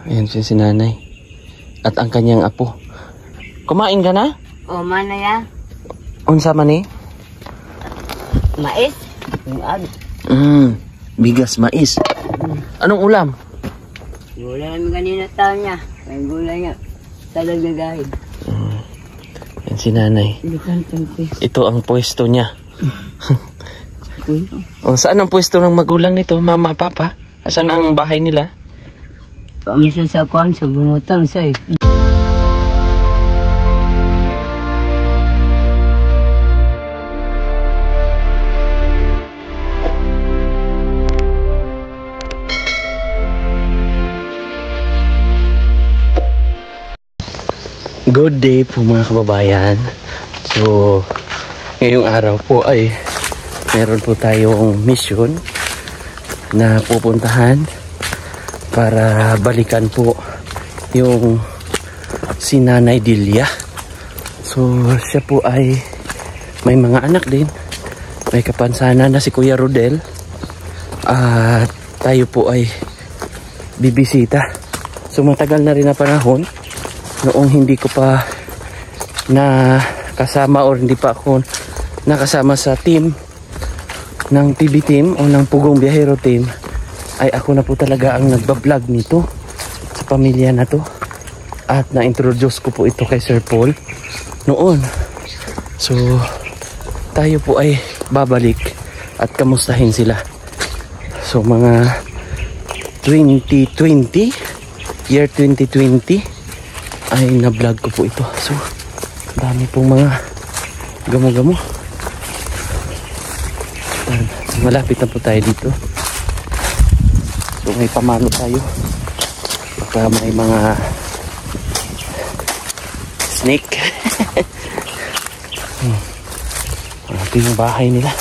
Ayan siya si nanay. At ang kanyang apo. Kumain ka na? O, mana ya? Unsa man eh? Mais? Bigas, mais. Anong ulam? Gulay namin kanina taon niya. May gulay niya. Talagagahid. Ayan si nanay. Ito ang pwesto niya. O, saan ang pwesto ng magulang nito, mama, papa? Asan ang bahay nila? Pamisa sa kwan, sa bumutang siya eh. Good day po mga kababayan. So, ngayong araw po ay meron po tayong mission na pupuntahan para balikan po yung si Nanay Delia. So, siya po ay may mga anak din. May kapansanan na si Kuya Rodel. At tayo po ay bibisita. So, matagal na rin na panahon noong hindi ko pa na kasama or hindi pa ako nakasama sa team ng PB team o ng Pugong Biyahero team, ay ako na po talaga ang nagbablog nito sa pamilya na to. At na-introduce ko po ito kay Sir Paul noon. So tayo po ay babalik at kamustahin sila. So mga 2020, year 2020 ay na-vlog ko po ito. So, dami pong mga gamo-gamo. Malapit na po tayo dito. So, may pamalo tayo. Baka may mga snake. Ito yung bahay nila.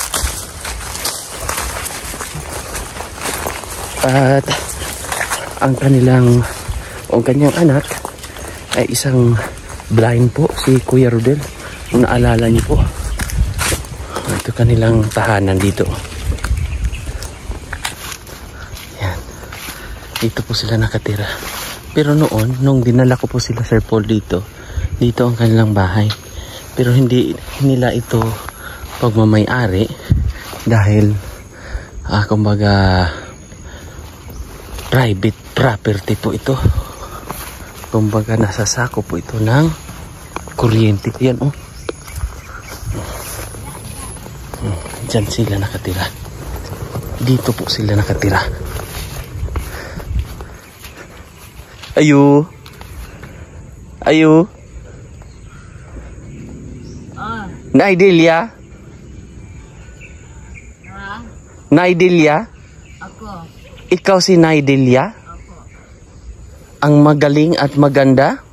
At ang kanyang anak ay isang blind po, si Kuya Rodel. Kung naalala niyo po, ito kanilang tahanan dito. Yan, dito po sila nakatira. Pero noon, nung dinala ko po sila Sir Paul dito ang kanilang bahay. Pero hindi nila ito pagmamay-ari dahil kumbaga private property po ito. Kumbaga nasasako po ito ng kuryente. Yan oh. Diyan sila nakatira. Dito po sila nakatira. Ayu. Nay Delia. Nay Delia. Ako. Ikaw si Nay Delia? Ang magaling at maganda.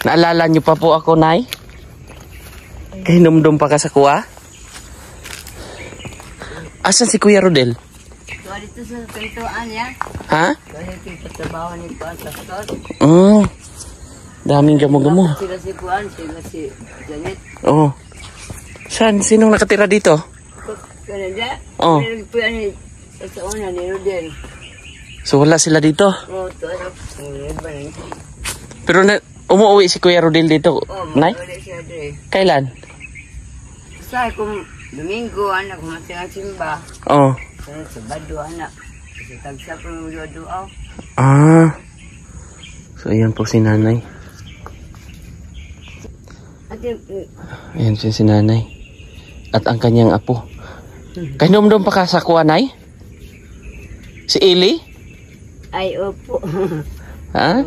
Naalala niyo pa po ako, Nay? Kahinumdum pa ka sa kuwa? Asan si Kuya Rodel? Dito sa pintuan ya. Ha? Dito sa bawah ni Kuan sa store. Daming gamo-gamo. Sila si Kuan, sila si Janet. Oo. Saan? Sinong nakatira dito? Kanada? Oo. Sa una ni Rodel. So wala sila dito? Oo, ito ano. Pero umuwi si Kuya Rodel dito, Nay? Wala siya dre. Kailan? Sa kung Domingo, anak, kumasingang simba. Oo. Sa Bado, anak. Sa tagsa po yung duwa. So ayan po si Nanay. Ayan siya si Nanay. At ang kanyang apo. Kahinumdum pa ka sa kuwa, Nay? Si Eli? Ay, opo. Ha?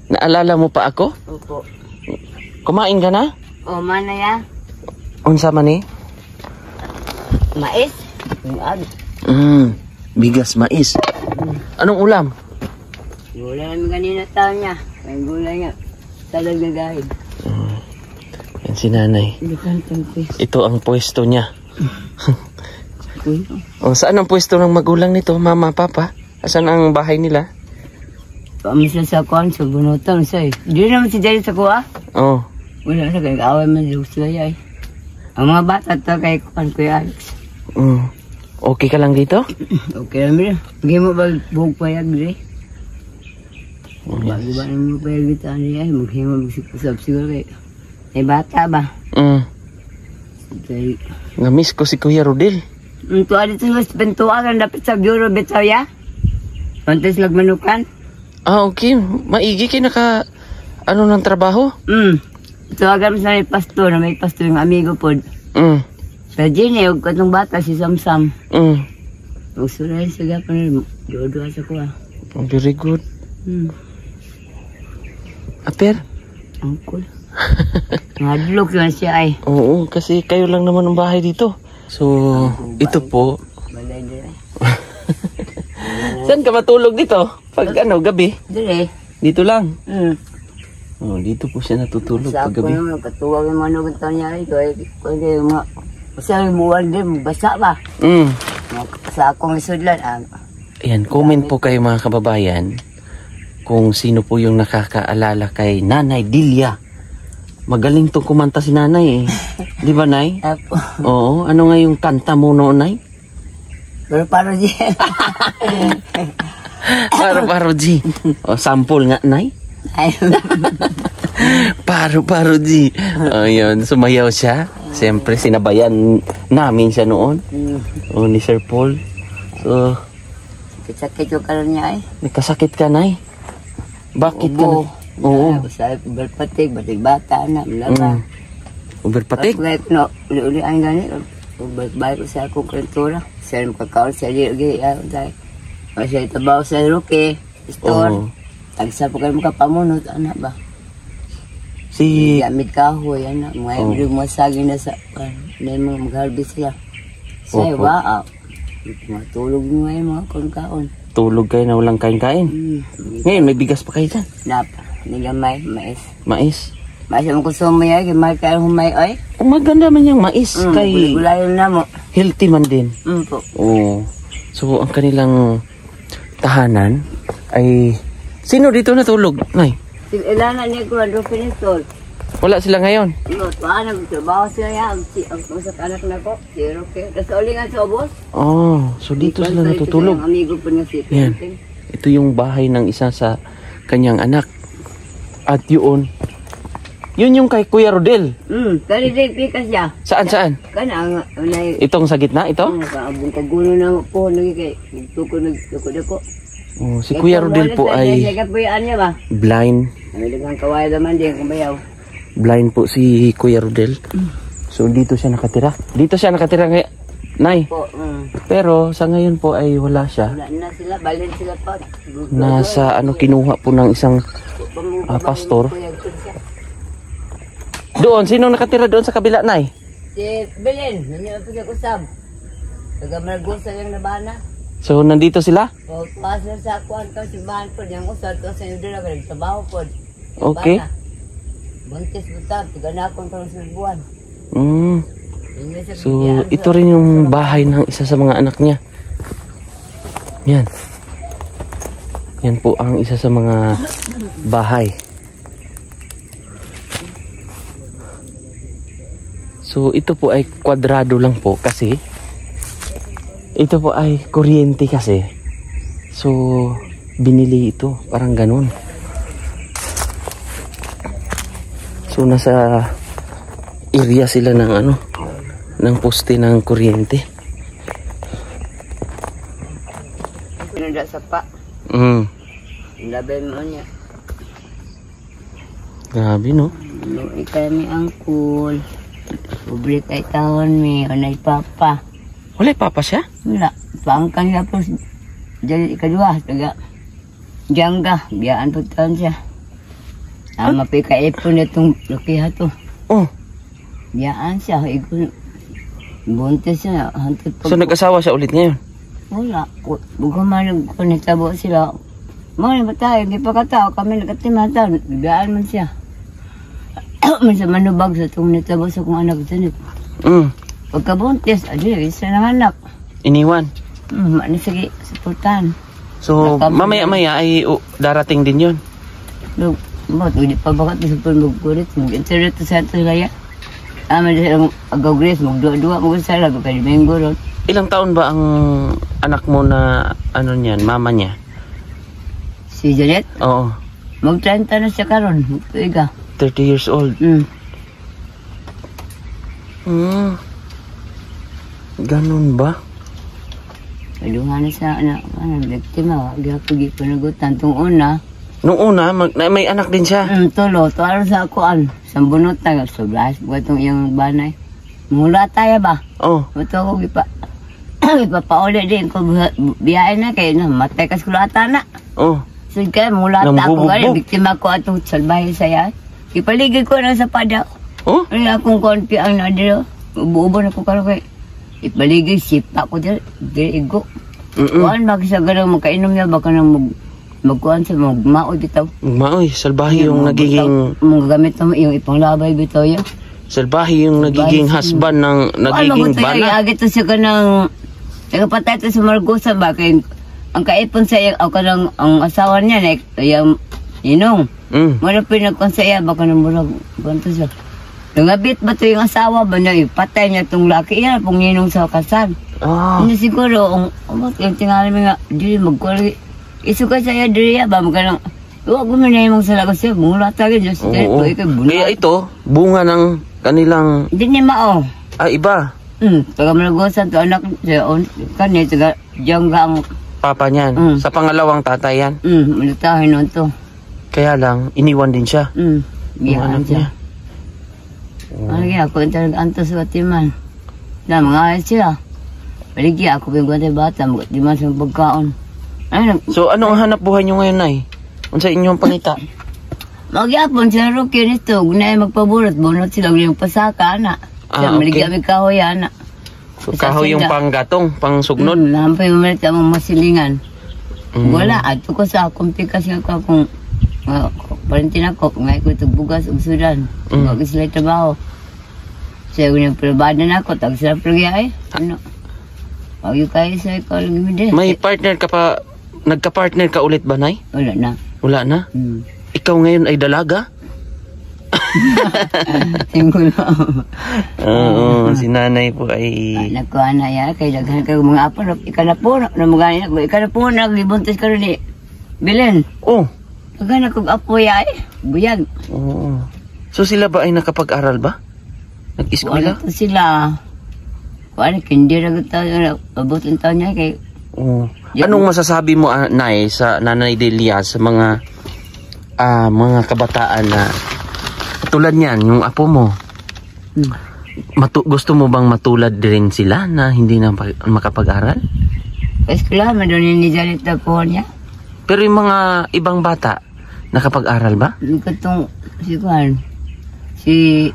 Naalala mo pa ako? Opo. Kumain ka na? O, mana ya? Unsa man eh? Mais? Bigas, mais. Anong ulam? Gulay namin kanina taon niya. May gulay niya. Talagagahid. Yan si Nanay. Ito ang pwesto niya. O, saan ang pwesto ng magulang nito, mama, papa? Asan ang bahay nila? Pamisa sa kwan, sa bunutang siya eh. Di naman si Jerry sa kuha. Oo. Wala na, kaya kaaway man yung sila eh. Ang mga bata to kay Kuya Alex. Okay ka lang dito? Okay lang bro. Hindi mo ba buhok payag bro? Bago ba nang mo payag dito ano yan? Maghimo mag-usap siguro kayo. Ay bata ba? Okay. Nga-miss ko si Kuya Rodel. Tuwa dito sa pintuan kan dapat sa bureau bitaw ya? Kontes lagmanukan? Ah, okay. Maigi kayo naka, ano ng trabaho? Tawagan mo sa may pastor yung amigo po. Sa Jenny, huwag ko itong bata, si Samsam. Gusto na rin siya pa rin. Dodo sa ko ah. Oh, very good. Aper? Angkol. Ngadlok yun siya ay. Oo, kasi kayo lang naman ang bahay dito. So, ito po. Balay dire. Saan ka matulog dito? Pag ano, gabi? Dire. Dito lang? Oh, dito po siya natutulog pag gabi. Sa ako naman, katuwag yung mga nagpunta niya ito. Kaya yung mga, kasi yung buwan din, basa ba? Sa akong isudlan. Ayan, comment po kayo mga kababayan kung sino po yung nakakaalala kay Nanay Dilia. Magaling tong kumanta si Nanay eh. Di ba, Nay? Oo. Ano nga yung kanta mo noon, Nay? Paro G. Paro G. O, sample nga, Nay? Paro G. Ayun, sumayaw siya. Siyempre, sinabayan namin siya noon. O, ni Sir Paul. So, sakit yung karoon niya eh. Nagkasakit ka, Nay? Bakit ka? Oo. Sa uberpatik, batik bata na, malaba. Uberpatik? Pag no, uli-uli ang gani, uberbalik ko sa akong krentura. Siya rin makakaon siya di, siya itabaw sa ruke, store. Tagsa po kayo makapamunot, anak ba? Si... Gamit kahoy, anak. Mga masagi na sa, na mga mag-harvest sila. Siya, waaw. Matulog mo ngayon mga kaon-kaon. Tulog kayo na walang kain-kain. Ngayon, may bigas pa kayo dyan. Napa. Nigamay, mais. Mais? Mais ang kusumo yan, gamay kayo humay ay. Maganda man yung mais. Kay gulayan na mo. healthy man din. Po. Oo. So, ang kanilang tahanan ay... Sino dito natulog, Nay? Ilana niya ko, ano pinitol. Wala sila ngayon? Paano, trabaho sila yan. Ang sa anak na ko, zero kayo. Kasi ulingan sa obos. So dito sila natutulog. Ang amigo po niya si Yan. Ito yung bahay ng isa sa kanyang anak. At yun yung kay Kuya Rodel. Kani din pikas siya. Saan? Kana ang Itong sa gitna, ito? Kaabong kagulo na po, nagkikay. Tukod ako. Si Kuya Rodel po ay blind. Namilagang kawaya naman din kung bayaw. Blind po si Kuya Rodel. So dito siya nakatira. Dito siya nakatira ngayon, Nay. Pero sa ngayon po ay wala siya. Wala na sila, balin sila pa. Nasa kinuha po ng isang pastor. Doon, sino nakatira doon sa kabila, Nay? Si Belen, nandiyan po siya kusab. Taga-Margosa yung nabana. So nandito sila? O, pasal sa akuan to, si Bahan po, yung kusab to sa inyo na, trabaho po. Okay. Buntis buta, tiga na akong buwan. So, ito rin yung bahay ng isa sa mga anak niya. Yan. Yan po ang isa sa mga bahay. So, ito po ay kwadrado lang po kasi ito po ay kuryente kasi. So, binili ito. Parang ganun. So, nasa area sila ng ng poste ng kuryente. Pinunda sa pa. Labay mo niya. Grabe, no? Luwi kami angkol. Ubri kay taon mi. Unay papa. Wala papa siya? Wala. Paangkan niya po. Diyan ikadua. Taga Jangga. Biyaan po taon siya. Mapikaipon itong lukiha to. Biyaan siya. Buntis siya. So nag-asawa siya ulit ngayon? Wala. Bukaman nagkunitabo sila. Mga ba tayo? Hindi pa katao. Kami nagkatimata. Biyaan man siya. Masa manubag sa itong nitabo sa kong anak dyan. Pagkabuntis, isa ng anak. Iniwan? Sige, supportan. So mamaya-maya ay darating din yun? Hindi pa bakat sa pagkulit. Mag-internet sa ito kaya. Aman siya agaw grace. Magdua-dua. Mag-usala. Pagkalimenggo ron. Ilang taon ba ang anak mo na ano niyan, mama niya? Si Janet, Oo, mag-30 na siya karon. Iga. 30 years old. Ganun ba? Kadungan na sa biktima. Gapagi panagutan. Itong una, Nung una, may anak din siya. tulo. Tuwaro sa akuan. Sambunot na. Sobras. Buat itong iyong banay. Mula tayo ba? Oh, Ito ako ipapauli din ko biyahe na kay matay ka skulata na. oh. So kaya mula ta ako Nambubugbog. gani biktima ko atong salbahe saya. Ipaligid ko na sa pada. Oh? Ay akong konti ang nadiro. Ubo-ubo na ko karon kay ipaligid sipa ko diri igo. Kuan magsagara makainom niya baka nang magkuan sa magmao bitaw. Maoy, salbahe yung nagiging... Mga gamit na yung ipanglabay bitaw ya. Salbahe yung nagiging husband ng nagiging bana. Agit to siya ka ng nagpatay to sa Margosa ba kay ang kaipon sa iya o kanang ang asawa niya na yung inong. Mara pinagkon sa iya baka nang murag ganto siya. Nangabit ba to yung asawa ba niya patay niya tong laki iya pong ninong sa kasal. Hindi siguro yung tingali nga dili magkuli. Isuka sa iya diri ba magkanang wag mo na imong salagos siya mula tagay just Kaya ito, bunga ng kanilang... Hindi ni mao. iba. Taga Malagosan to anak siya kani taga Jangga ang Papa niyan. Sa pangalawang tatay yan. malutahin nun to. Kaya lang, iniwan din siya. Biyaan siya. Ano kaya ako yung talaga antos sa Timan. Na mga ayos siya. Paligi ako yung ganda bata, di man sa pagkaon. So, anong hanap buhay nyo ngayon, Nay? Unsa inyong pangita? Magyapon sila Rocky nito, gunay magpaburot, bunot sila yung pasaka, ana. Siya, maligi kami kahoy, ana. So, kahoy yung panggatong, pang sugnod. Nampay malit ang mga masilingan. Wala, ato ko sa akong pikas nga ko akong parintin ako, ngay ko itong bugas o sudan. Wag sila trabaho. Siya yung pribada na ako, tag sila pragya ano. Wag yung kayo sa ikaw lang yung May partner ka pa, nagka-partner ka ulit ba, Nay? Wala na. Wala na? Ikaw ngayon ay dalaga? Tingko na. Oo, si nanay po ay... Nakuha na ya, kay daghan ka mga apo, ikanapo, namugani na, ikanapo na, libuntis ka rin ni Belen. Oh. Daghan akong apo ya buyag. Oo. So sila ba ay nakapag-aral ba? Nag-eskwela? Wala to sila. Wala, hindi na tayo, abutin taon niya kay... Oo. Anong masasabi mo, Nay, sa Nanay Delia, sa mga kabataan na tulad niyan, yung apo mo? Gusto mo bang matulad din sila na hindi na makapag-aral? Eskwela, madoon ni Janet na po niya. Pero yung mga ibang bata, nakapag-aral ba? Katong, si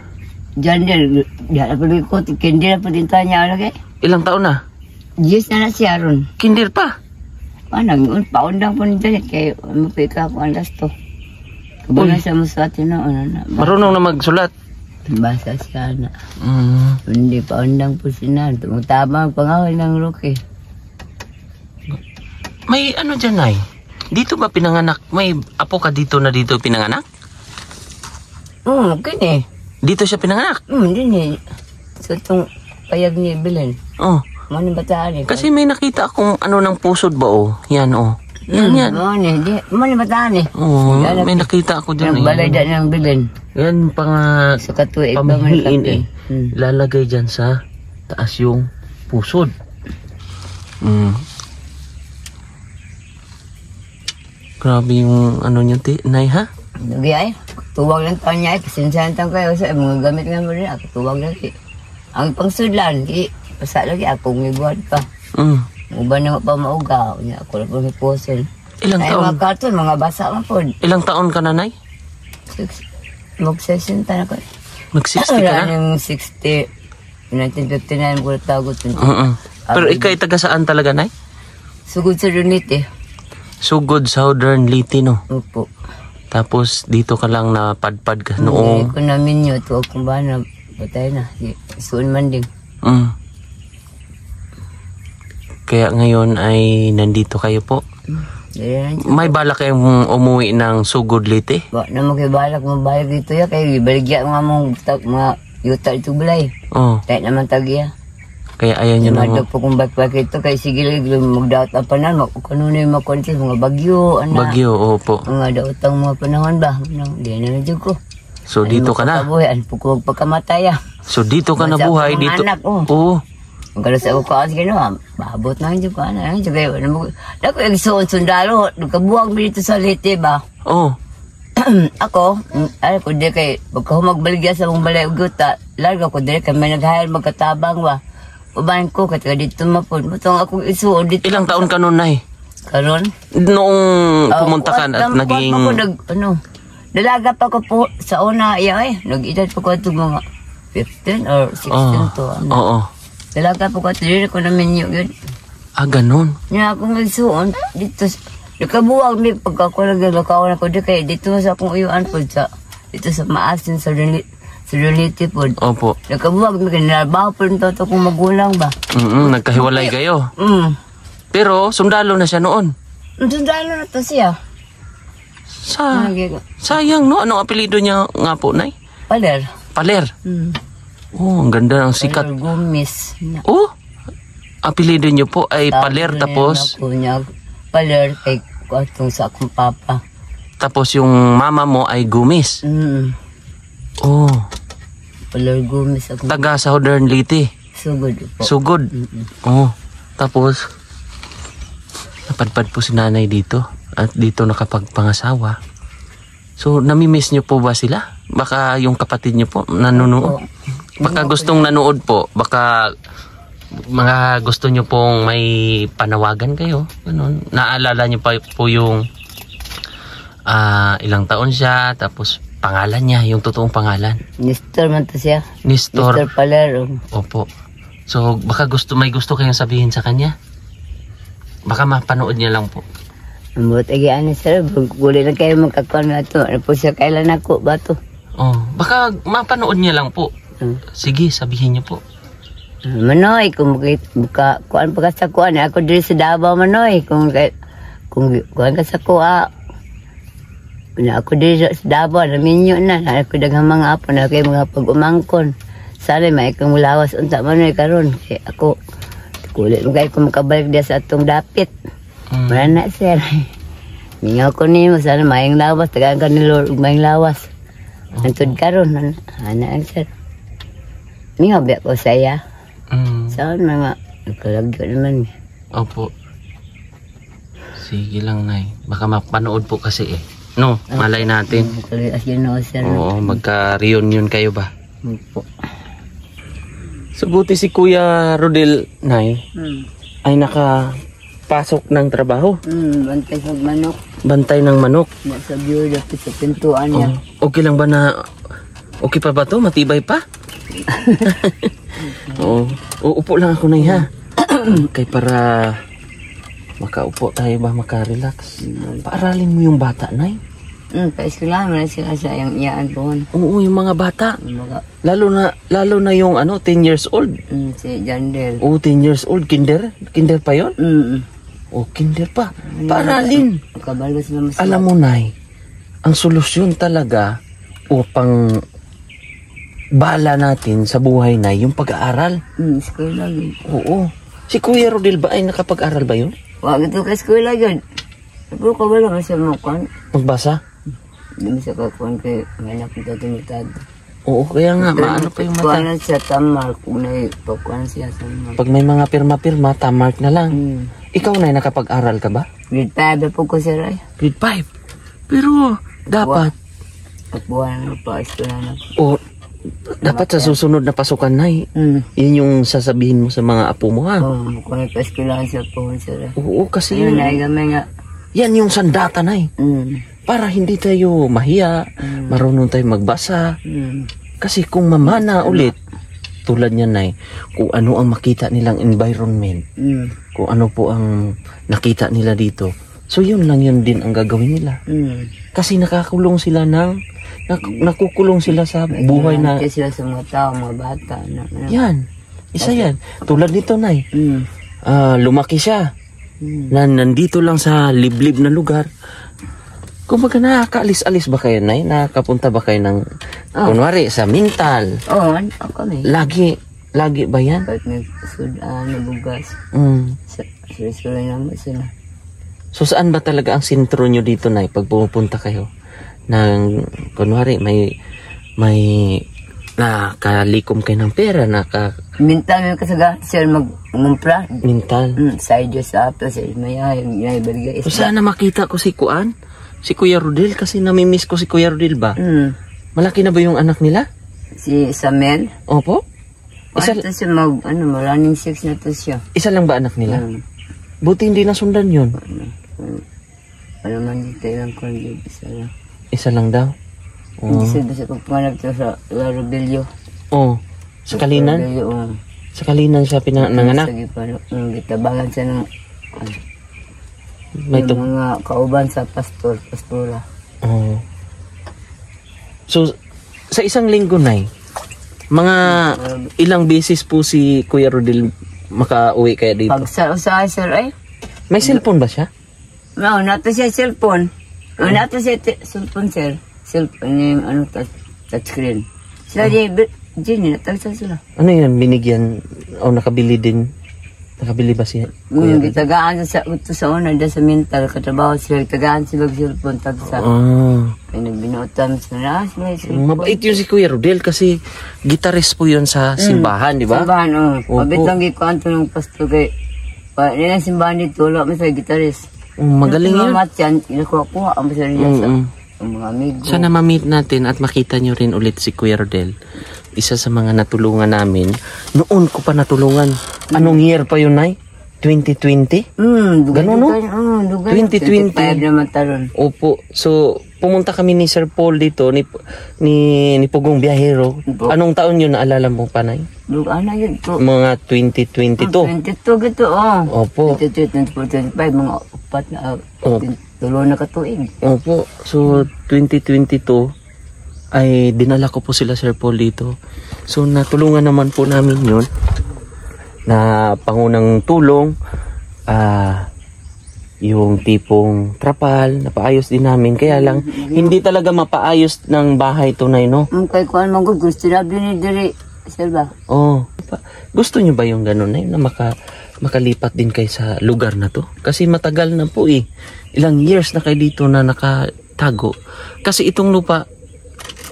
Jandel, diyan na pala ko, hindi na pala tayo niya alagay. Ilang taon na? 10 na siya ron. Kinder pa? Paundang po ni Janet, kaya mapika ako ang lasto. Kabungan siya mo sa atin na. Marunong na magsulat? Basa siya na. Hindi, paundang po siya na. Tama ang pangawal ng Rocky. May ano dyan, Nay? Dito ba pinanganak? May apo ka dito na dito pinanganak? Okay eh. Dito siya pinanganak? Hindi. So itong payag ni Belen. Oh. Mano bataan eh. Kasi may nakita akong ano ng pusod ba oh. Yan oh. Yan. Mano bataan eh. Oh, may nakita ako dyan. Balay da ng Belen. Yan pa nga sa katuig ba pamihiin eh. Lalagay dyan sa taas yung pusod. Grabe yung ano niyo, Nay, ha? Lagi ay, tuwag lang taon niya ay, kasinsahan taon kayo sa mga gamit nga mo rin ako, tuwag lang si. Ang pangsudlan, pasa lagi ako, may buhat pa. Uban na pa maugaw niya, ako lang po may pusil. Ilang taon? Mga karton, mga basa man po. Ilang taon ka na, Nay? Mag-60 na ko. Mag-60 ka na? Yung 60, 1959 ko na tagot. Pero ikaw ay taga saan talaga, Nay? Sugod sa Runite. Sugod, Southern Liti, no? Opo. Tapos dito ka lang napadpad ka noong... Hindi ko namin yun. Tuwag kong ba na patay na. Suon man din. Kaya ngayon ay nandito kayo po. May balak kayong umuwi ng Sugod Liti? Ba, na magkibalak mo bayag dito ya. Kaya baligya nga mong mga yuta ito balay. Oh. Tayo naman tagya. Kaya ayaw nyo na Madog po kung ba't ito kay sige magdaot ang panahon. Kanuna yung makonsis, mga bagyo, bagyo, opo. mga daotang mga panahon ba? Di na nadyo ko. So dito ka na. Ano po kung pagkamatay So dito ka na buhay dito. Anak, Oo. Magkala sa ako kasi gano'n, babot na hindi ko ano. Dako yung suon sundalo, nagkabuwag mo dito sa Leyte ba? Oo. Ako di kay, pagkahumagbalik sa mong balay uguta, larga ko di kay may naghahal magkatabang ba? Ubahan ko, kaya dito mapun. Butong akong isuon dito. Ilang taon ka nun, Nay? Karon? Noong pumunta ka at naging... Dalaga pa ko po sa una, nag-edad po ko ito mga 15 or 16 to. Oo. Dalaga po ko ito, dito ko namin yun. Ganun. Nga akong nagsuon, dito, nakabuwag may pagkakulagagawa ko, dito sa akong uyuan po dito sa maasin sa Leyte po. Opo. Nakabuwag may kinalabaho po rin toto kung magulang ba. Nagkahiwalay kayo. Pero sundalo na siya noon. Sundalo na to siya. Sayang no, anong apelido niya nga po, Nay? Paler. Paler. Ang ganda ng sikat. Paler Gomez. Apelido niyo po ay Paler tapos? Paler kay kwatong sa akong papa. Tapos yung mama mo ay Gomez? Paler Gomez ako. Taga sa Southern Leyte? Sugod po. Sugod? Tapos napadpad po si nanay dito at dito nakapagpangasawa. So namimiss niyo po ba sila? Baka yung kapatid niyo po nanonood? Baka gustong nanood po, baka mga gusto niyo pong may panawagan kayo, ganun. Naalala niyo pa po yung ilang taon siya, tapos pangalan niya, yung totoong pangalan. Nestor man to siya. Nestor Paler. Opo. So baka may gusto kayong sabihin sa kanya? Baka mapanood niya lang po. Ambot agian sir, guli lang kayo magkakuan na to. Ano po siya kailan ako ba to? Baka mapanood niya lang po. Sige, sabihin niyo po. Manoy, kung kuan pa ka sa kuan, ako diri sa Davao Manoy, kung kuan ka sa kuha. Ako diri sa Davao, naminyo na, ako daghang mga apo na kay mga pag-umangkon. Sali may kang mulawas unta Manoy karon. Kay ako kulit mo kay kung makabalik dia sa atong dapit. Wala na sir. Mingaw ko nimo sana mayang lawas, tagaan ka ni Lord mayang lawas. Antod karon ana ang sir. Mingaw ba ko saya? Saan mga nakalagyo naman. Opo. Sige lang, Nay. Baka mapanood po kasi No, malay natin. Oo, magka-reunion kayo ba? Opo. So buti si Kuya Rodel, Nay, ay nakapasok ng trabaho. Bantay sa manok. Bantay ng manok. Nasa view dati sa pintuan niya. Okay lang ba na, okay pa ba to? Matibay pa? Oo. Uupo lang ako, Nay, ha? Kay para makaupo tayo ba, makarelax. Paaralin mo yung bata, Nay. Paeskulahan mo na sila sa yung iyaan po. Oo, yung mga bata. Lalo na yung 10 years old. Si Jandel. 10 years old. Kinder pa yon? Kinder pa. Paaralin. Kabalos naman sila. Alam mo, Nay, ang solusyon talaga upang bala natin sa buhay, Nay, yung pag-aaral. Eskwela yun. Oo. Si Kuya Rodel ba ay nakapag-aral ba yun? Wag ito ka eskwela yun. Pero ka ba lang siya makuhan? Magbasa? Hindi mo siya kakuhan kay manak nito tumitad. Oo, kaya nga, maano pa yung mata. Kuhanan siya tamark, unay pakuhan siya tamark. Pag may mga pirma-pirma, tamark na lang. Ikaw, Nay, nakapag-aral ka ba? Grade 5 po ko siya, Ray. Grade 5? Pero, dapat. Pagbuhan na pa, eskwela na. Dapat sa susunod na pasukan, Nay. Yun yung sasabihin mo sa mga apo mo, ha? Kung may pa-eskwelahan siya po siya, Ray. Oo, kasi yun. Ay, gamay nga. Yan yung sandata, Nay. Para hindi tayo mahiya, marunong tayo magbasa. Kasi kung mamana ulit, tulad niyan, Nay, kung ano ang makita nilang environment, kung ano po ang nakita nila dito, so yun lang yun din ang gagawin nila. Kasi nakukulong sila sa buhay na... Sila sa mga tao, mga bata. Yan, isa yan. Tulad nito, Nay. Lumaki siya. Na nandito lang sa liblib na lugar. Kung baga nakakaalis-alis ba kayo, Nay? Nakapunta ba kayo ng, kunwari, sa Mintal? Oo, kami. Lagi. lagi ba yan? Kahit may sudan, nabugas. Suri-suri naman sila. So saan ba talaga ang sentro nyo dito, Nay, pag pumupunta kayo? Nang, kunwari, may nakalikom kayo ng pera, Mintal may kasaga, sir, mag-mumpra. mintal. Side sa ato, sir, may berga So isda. sana makita ko si Kuan? Si Kuya Rodel, kasi namimiss ko si Kuya Rodel ba? Malaki na ba yung anak nila? Si Samuel. Opo? Isa, Ito siya running 6 na to siya. isa lang ba anak nila? Buti hindi nasundan yun. Ano man dito ilang kundi, isa lang. Isa lang daw. Hindi siya basta pagpanap to sa Larobelio. Oh, sa Kalinan? Sa Kalinan siya pinanganak. Sige pa, gitabangan siya ng May yung mga kauban sa pastora. Oh. So, sa isang linggo, Nay, mga ilang beses po si Kuya Rodel makauwi kaya dito? Pag sa sir, ay? May cellphone ba siya? No, nato siya cellphone. Nato siya cellphone, sir. Cellphone yung touchscreen. Sila Jenny, natagsa sila. Ano yun, binigyan o nakabili din? Nakabili ba siya? Gitagaan sa una, sa mental, katrabaho sila, gitagaan sila cellphone, tagsa. Kaya nagbinuotan sila, mabait yun si Kuya Rodel kasi gitarist po yun sa simbahan, di ba? Simbahan, mabait lang gikuan to ng pastor kay nilang simbahan dito, wala mo sa gitaris. Magaling yun. Mamat yan, inakuha-kuha ang masarili sa mga amigo. Sana ma-meet natin at makita nyo rin ulit si Kuya Rodel. Isa sa mga natulungan namin. Noon ko pa natulungan. Anong year pa yun, Nay? 2020? Ganun, no? 2020. 25 naman taron. Opo. So, pumunta kami ni Sir Paul dito, ni Pugong Biyahero. Anong taon yun naalala mo pa, Nay? Ano yun po? Mga 2022. 22 gito, Opo. 23, 24, 25, mga upat na, tulo na katuig. Opo. So, 2022 ay dinala ko po sila Sir Paul dito. So, natulungan naman po namin yun na pangunang tulong, yung tipong trapal, napaayos din namin. Kaya lang, hindi talaga mapaayos ng bahay tunay, no? Kaya kuhan mong gusto na binidiri, sir ba? Gusto nyo ba yung ganun na makalipat din kayo sa lugar na to? Kasi matagal na po eh. Ilang years na kayo dito na nakatago. Kasi itong lupa,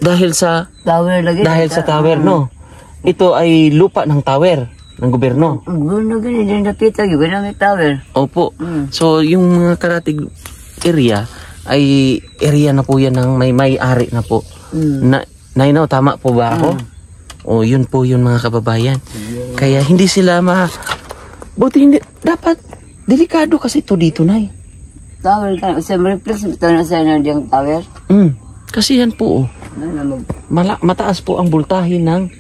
dahil sa tower lagi. Dahil sa tower, no? Ito ay lupa ng tower ng gobyerno. Ang gobyerno gani din napita yung may tower. Opo. So yung mga karatig area ay area na po yan ng may-ari na po. Nainaw, tama po ba ako? O yun po yun mga kababayan. Kaya hindi sila buti hindi dapat delikado kasi ito dito, Nay. Tower ka, sa reflex ito na sa yung tower. Kasi yan po, mataas po ang voltahe ng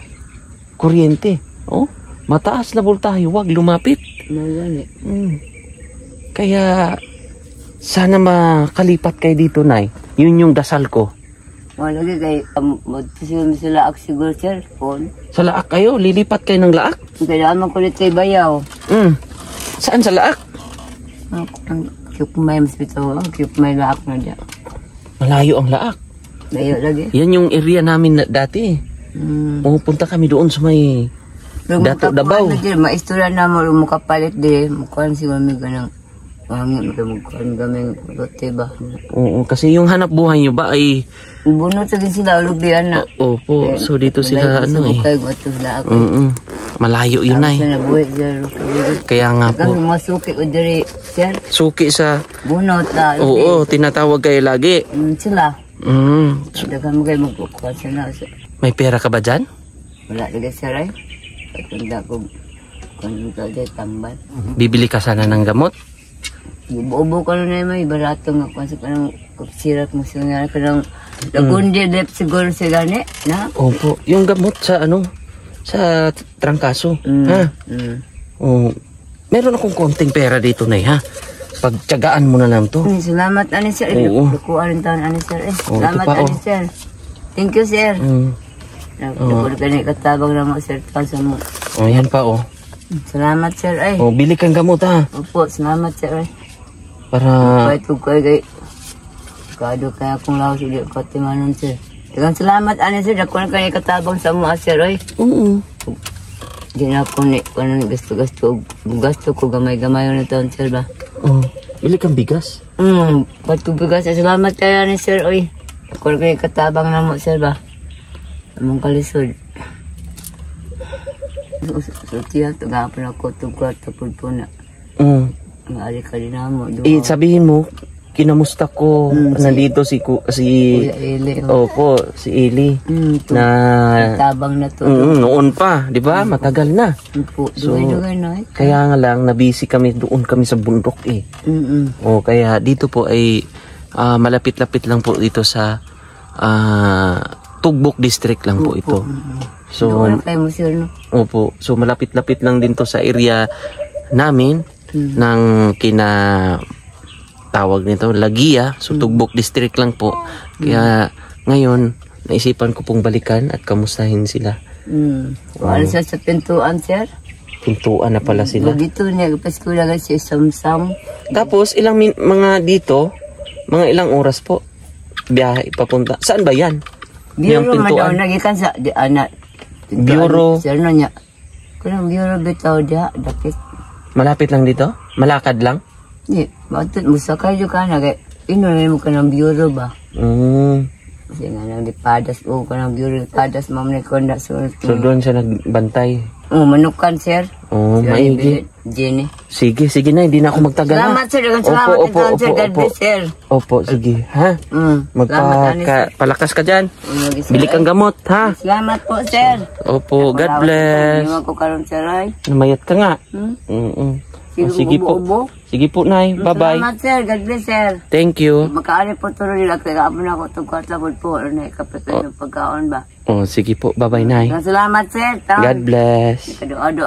kuryente. Mataas na voltahe, wag lumapit. Kaya sana makalipat kayo dito, Nay. Yun yung dasal ko. Lagi kay sa Laak siguro, sir. Sa Laak kayo? Lilipat kayo ng Laak? Kaya naman kulit kay Bayaw. Saan sa Laak? Kiyok may mas bitaw. Kiyok may Laak na dyan. Malayo ang Laak. Layo lagi. Yan yung area namin dati. Pumunta kami doon sa may Dato Davao. Maistura na mo mukapalit di. Mukuhan siguro may ganang hangin mukuhan gaming rote ba. Oo, kasi yung hanap buhay nyo ba ay bunot sa sila lubian na. Opo, so dito sila malayo yun, Nay. Kaya nga po. Masuki o diri, sir. Suki sa bunot na. Oo, tinatawag kayo lagi. Sila. Dagan mo kayo magkukuha sila. May pera ka ba dyan? Wala lagi, sir, ay. Patunda ko kung ito dyan tambal. Bibili ka sana ng gamot? Ubo ka na may barato nga kung sa kanang sirat mo siya nga kanang lagundi dep siguro sa gani na? Opo, yung gamot sa sa trangkaso. Meron akong konting pera dito, Nay, ha? Pagtyagaan mo na lang to. Salamat, ani sir. Lukuan rin taon, ani sir. Salamat, ani sir. Thank you, sir. Lukod ka na katabang na mo, sir. Kalsa mo. Yan pa, Salamat, sir, ay. Bili kang gamot, ha? Opo, salamat, sir, ay. Para... Ito kay kado kaya kung laos ulit ko timanon, sir. Dagang salamat, ani sir. Dako na kayo katabang sa mo, sir, ay. Di na ako ni, kung gasto ko gamay-gamay na taon, sir ba? Oh, ili kang bigas. Patubigas. Salamat kaya ni sir, oy. Kung kayo katabang na mo, sir ba? Among kalisod. So, tiyak, tagapon ako, itong kwarto po na. Ang ari ka din na mo. Sabihin mo, kinamusta ko, nandito si Kuya Eli. Opo, si Eli. Na Tabang na to. Noon pa, di ba? Matagal na. So, Dugay-dugay na eh. kaya nga lang, nabisi kami, doon kami sa bundok eh. Kaya dito po ay malapit-lapit lang po dito sa Tugbok District lang po ito. So, Doon kayo mo, sir, no? opo, so malapit-lapit lang din to sa area namin ng tawag nito, Lagia. So, Tugbok District lang po. Kaya, ngayon, naisipan ko pong balikan at kamustahin sila. Ano siya sa pintuan, sir? Pintuan na pala sila. Dito niya, pasko lang siya samsam. Tapos, mga dito, mga ilang oras po, biyahe papunta. Saan ba yan? Yung Biro man daw, pintuan? nagikan sa, Biro? Sir, no niya. Kung biro bitaw diya, dakit. Malapit lang dito? Malakad lang? Di, matut mo sakay jo ka na kay inunin mo ka ng biro ba? Kasi nga nang dipadas o ka ng biro, dipadas mo na konda so. So doon siya nagbantay. Manukan sir. Maigi. Jenny. Sige na, hindi na ako magtagal. Salamat sir, salamat sir, God bless sir. Opo, sige, ha? Palakas ka dyan. Bili kang gamot, ha? Salamat po sir. Opo, God bless. Hindi ko karon sir ay. Namayat ka nga. Sige po. Sige po, Nay. Bye-bye. Salamat sir, God bless sir. Thank you. Makaari po tuloy nila kaya kapon ako itong kwartlapod po. Ano kapatid ng pagkaon ba? Sige po. Bye-bye, Nay. Salamat sir. God bless. Kado-ado.